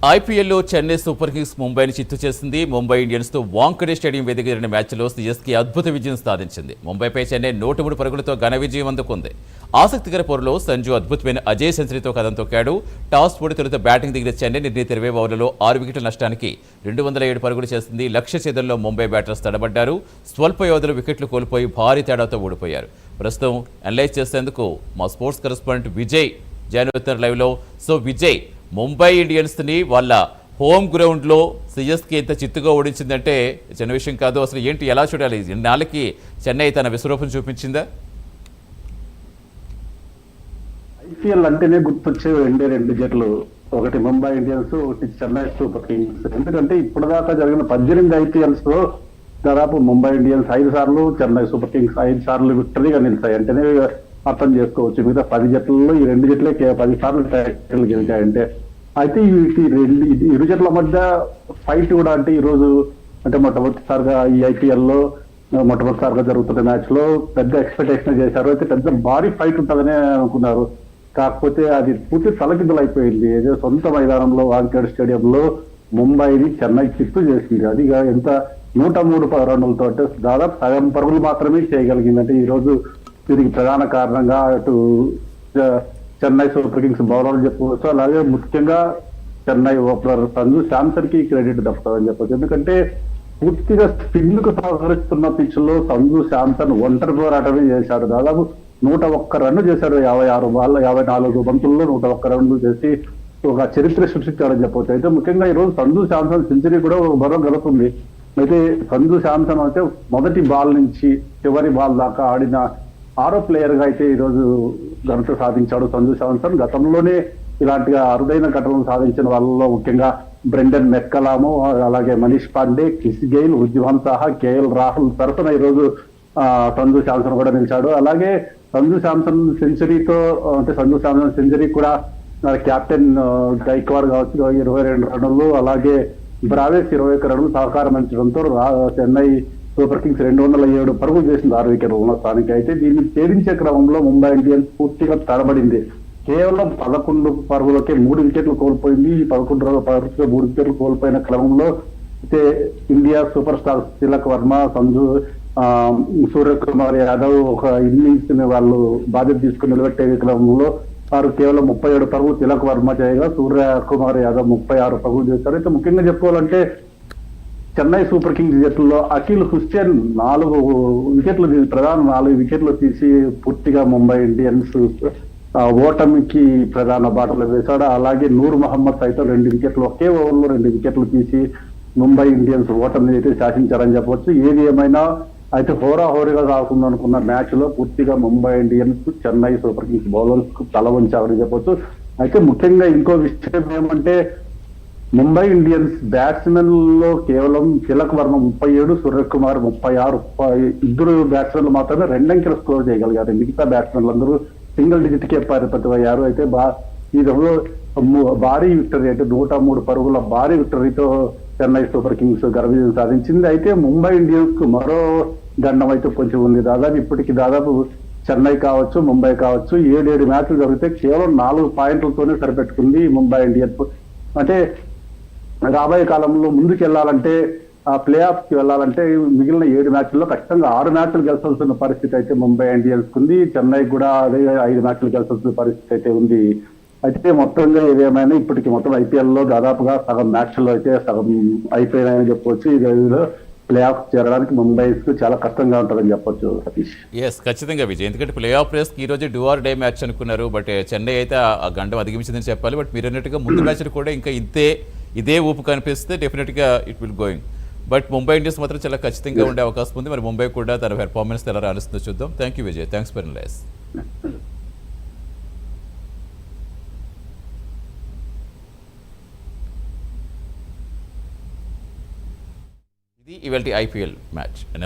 ఐపీఎల్లో Chennai super Kings ముంబైని చిత్తు చేసింది. ముంబై ఇండియన్స్తో వాంకడే స్టేడియం వేదిక జరిగిన మ్యాచ్లో సిఎస్కే అద్భుత విజయం సాధించింది. ముంబైపై చెన్నై 103 పరుగులతో ఘన విజయం అందుకుంది. ఆసక్తికర పోరులో సంజు అద్భుతమైన అజయ్ సెంచరీతో కదం తొక్కాడు. టాస్ ఓడి తొలుత బ్యాటింగ్ దిగిన చెన్నై నిర్ణీత 20 ఓవర్లలో 6 వికెట్ల నష్టానికి 207 పరుగులు చేసింది. లక్ష్య ఛేదనలో ముంబై బ్యాటర్స్ తడబడ్డారు. స్వల్ప వ్యవధిలో వికెట్లు కోల్పోయి భారీ తేడాతో ఓడిపోయారు. ప్రస్తుతం అనలైజ్ చేసేందుకు మా స్పోర్ట్స్ కరెస్పాండెంట్ విజయ్ జాయిన్ అవుతున్నారు లైవ్లో. సో విజయ్, ముంబై ఇండియన్స్ని వాళ్ళ హోమ్ గ్రౌండ్లో సిఎస్కే ఇంత చిత్తుగా ఓడించిందంటే చిన్న విషయం కాదు. అసలు ఏంటి, ఎలా చూడాలి? ఇన్నాళ్ళకి చెన్నై తన విశ్వరూపం చూపించిందా? ఐపీఎల్ అంటేనే గుర్తొచ్చే రెండు జట్లు, ఒకటి ముంబై ఇండియన్స్, ఒకటి చెన్నై సూపర్ కింగ్స్. ఎందుకంటే ఇప్పటిదాకా జరిగిన 18 ఐపీఎల్స్ లో దాదాపు ముంబై ఇండియన్స్ 5 సార్లు, చెన్నై సూపర్ కింగ్స్ 5 సార్లు విక్టరీగా నిలిచాయి. అంటేనే అర్థం చేసుకోవచ్చు. మిగతా 10 జట్లలో ఈ 2 జట్లే 10 సార్లు టైటిల్ గెలిచాయంటే. అయితే ఇరు జట్ల మధ్య ఫైట్ కూడా అంటే ఈ రోజు అంటే మొట్టమొదటిసారిగా ఈ ఐపీఎల్లో మొట్టమొదటిసారిగా జరుగుతున్న మ్యాచ్ లో పెద్ద ఎక్స్పెక్టేషన్ చేశారు. అయితే పెద్ద భారీ ఫైట్ ఉంటుందని అనుకున్నారు. కాకపోతే అది పూర్తి తలకిందులు అయిపోయింది. ఏదో సొంత మైదానంలో వాంఖేడే స్టేడియంలో ముంబైని చెన్నై చిత్తు చేసింది. అది ఎంత 103 రన్నులతో, అంటే దాదాపు సగం పరుగులు మాత్రమే చేయగలిగింది. అంటే ఈ రోజు దీనికి ప్రధాన కారణంగా అటు చెన్నై సూపర్ కింగ్స్ బౌలర్లు చెప్పుకోవచ్చు, అలాగే ముఖ్యంగా చెన్నై ఓపెనర్ సంజు శాంసన్ కి క్రెడిట్ దక్కుతుందని చెప్పచ్చు. ఎందుకంటే పూర్తిగా స్పిన్ కు సహకరిస్తున్న పిచ్ లో సంజు శాంసన్ ఒంటరి పోరాటమే చేశాడు. దాదాపు 101 రన్ను చేశాడు. 56 బాల్ 54 బంతుల్లో 101 రన్లు చేసి ఒక చరిత్ర సృష్టించాడని చెప్పవచ్చు. అయితే ముఖ్యంగా ఈ రోజు సంజు శాంసన్ సెంచరీ కూడా బలం గడుపుతుంది. అయితే సంజు శాంసన్ అయితే మొదటి బాల్ నుంచి చివరి బాల్ దాకా ఆడిన 6వ ప్లేయర్ గా అయితే ఈరోజు ఘనత సాధించాడు సంజు శాంసన్. గతంలోనే ఇలాంటిగా అరుదైన ఘటనలు సాధించిన వాళ్ళలో ముఖ్యంగా బ్రెండన్ మెక్కలాము, అలాగే మనీష్ పాండే, క్రిస్ గెయిల్, వృద్ధిమాన్ సాహా, కేఎల్ రాహుల్ సరసన ఈరోజు సంజు శాంసన్ కూడా నిలిచాడు. అలాగే సంజు శాంసన్ సెంచరీతో, అంటే సంజు శాంసన్ సెంచరీ కూడా కెప్టెన్ గైక్వాడ్ కావచ్చు 22 రన్నులు, అలాగే బ్రావేస్ 21 రన్నులు సహకారం అందించడంతో చెన్నై సూపర్ కింగ్స్ 207 పరుగులు చేసింది 6 వికెట్ల ఉన్న స్థానికి. అయితే దీన్ని ఛేదించే క్రమంలో ముంబై ఇండియన్స్ పూర్తిగా తడబడింది. కేవలం 11 పరుగులకే 3 వికెట్లు కోల్పోయింది. 11 పరుగులకే 3 వికెట్లు కోల్పోయిన క్రమంలో అయితే India super star Tilak Varma, Sanju, Suryakumar Yadav ఒక ఇన్నింగ్స్ ని వాళ్ళు బాధ్యత తీసుకుని నిలబెట్టే క్రమంలో వారు కేవలం 37 పరుగులు తిలక్ వర్మ చేయగా సూర్యకుమార్ యాదవ్ 36 పరుగులు చేశారు. అయితే ముఖ్యంగా చెప్పుకోవాలంటే చెన్నై సూపర్ కింగ్స్ జట్టులో అఖిల్ హుస్సేన్ 4 వికెట్లు, ప్రధాన 4 వికెట్లు తీసి పూర్తిగా ముంబై ఇండియన్స్ ఓటమికి ప్రధాన బాటలు వేశాడు. అలాగే నూర్ మహమ్మద్ సైతం 2 వికెట్లు, ఒకే ఓవర్లో 2 వికెట్లు తీసి ముంబై ఇండియన్స్ ఓటమిని అయితే శాసించారని చెప్పవచ్చు. ఏది ఏమైనా అయితే హోరాహోరీగా సాగుతుందనుకున్న మ్యాచ్ లో పూర్తిగా Mumbai Indians Chennai super Kings bowlers కు తల వంచారని చెప్పొచ్చు. అయితే ముఖ్యంగా ఇంకో విషయం ఏమంటే ముంబై ఇండియన్స్ బ్యాట్స్మెన్ లో కేవలం తిలక్ వర్మ 37, సూర్యకుమార్ 36, ఇద్దరు బ్యాట్స్మెన్లు మాత్రమే 2 అంకెలు స్కోర్ చేయగలిగారు. మిగతా బ్యాట్స్మెన్లు అందరూ సింగిల్ డిజిట్ కే పరిమితమయ్యారు. అయితే ఈ రోజు భారీ విక్టరీ, అంటే 103 పరుగుల భారీ విక్టరీతో చెన్నై సూపర్ కింగ్స్ ఘన విజయం సాధించింది. అయితే ముంబై ఇండియన్స్ కు మరో గండం అయితే కొంచెం ఉంది. ఇప్పటికి దాదాపు చెన్నై కావచ్చు, ముంబై కావచ్చు 7 మ్యాచ్లు జరిగితే కేవలం 4 పాయింట్లతోనే సరిపెట్టుకుంది ముంబై ఇండియన్స్. అంటే రాబోయే కాలంలో ముందుకు వెళ్ళాలంటే, ఆ ప్లే ఆఫ్ కి వెళ్ళాలంటే మిగిలిన 7 మ్యాచ్ల్లో ఖచ్చితంగా 6 మ్యాచ్లు గెలిచాల్సిన పరిస్థితి అయితే ముంబై ఇండియన్స్ ఉంది. చెన్నై కూడా అదే 5 మ్యాచ్లు గెలిచాల్సిన పరిస్థితి అయితే ఉంది. అయితే మొత్తంగా ఏదేమైనా ఇప్పటికి మొత్తం ఐపీఎల్ లో దాదాపుగా సగం మ్యాచ్లు అయితే సగం అయిపోయినాయని చెప్పవచ్చు. ఈ రోజులో ప్లే ఆఫ్ చేరడానికి ముంబై కు చాలా కష్టంగా ఉంటుందని చెప్పొచ్చు సతీష్. ఎస్, ఖచ్చితంగా విజయ్. ఎందుకంటే ప్లే ఆఫ్ రేస్ ఈ రోజు డూ ఆర్ డే మ్యాచ్ అనుకున్నారు. బట్ చెన్నై అయితే ఆ గండం అధిగమించిందని చెప్పాలి. బట్ మీరు అన్నట్టుగా ముందు మ్యాచ్లు కూడా ఇంకా ఇదే ఊపు కనిపిస్తే డెఫినెట్గా it will going. But Mumbai Indians మాత్రం చాలా ఖచ్చితంగా ఉండే అవకాశం ఉంది. మరి ముంబై కూడా తన పెర్ఫార్మెన్స్ ఎలా రాణిస్తుందో చూద్దాం. Thank you Vijay, thanks for analyse. ఇది ఇవాల్టి ఐపీఎల్ మ్యాచ్.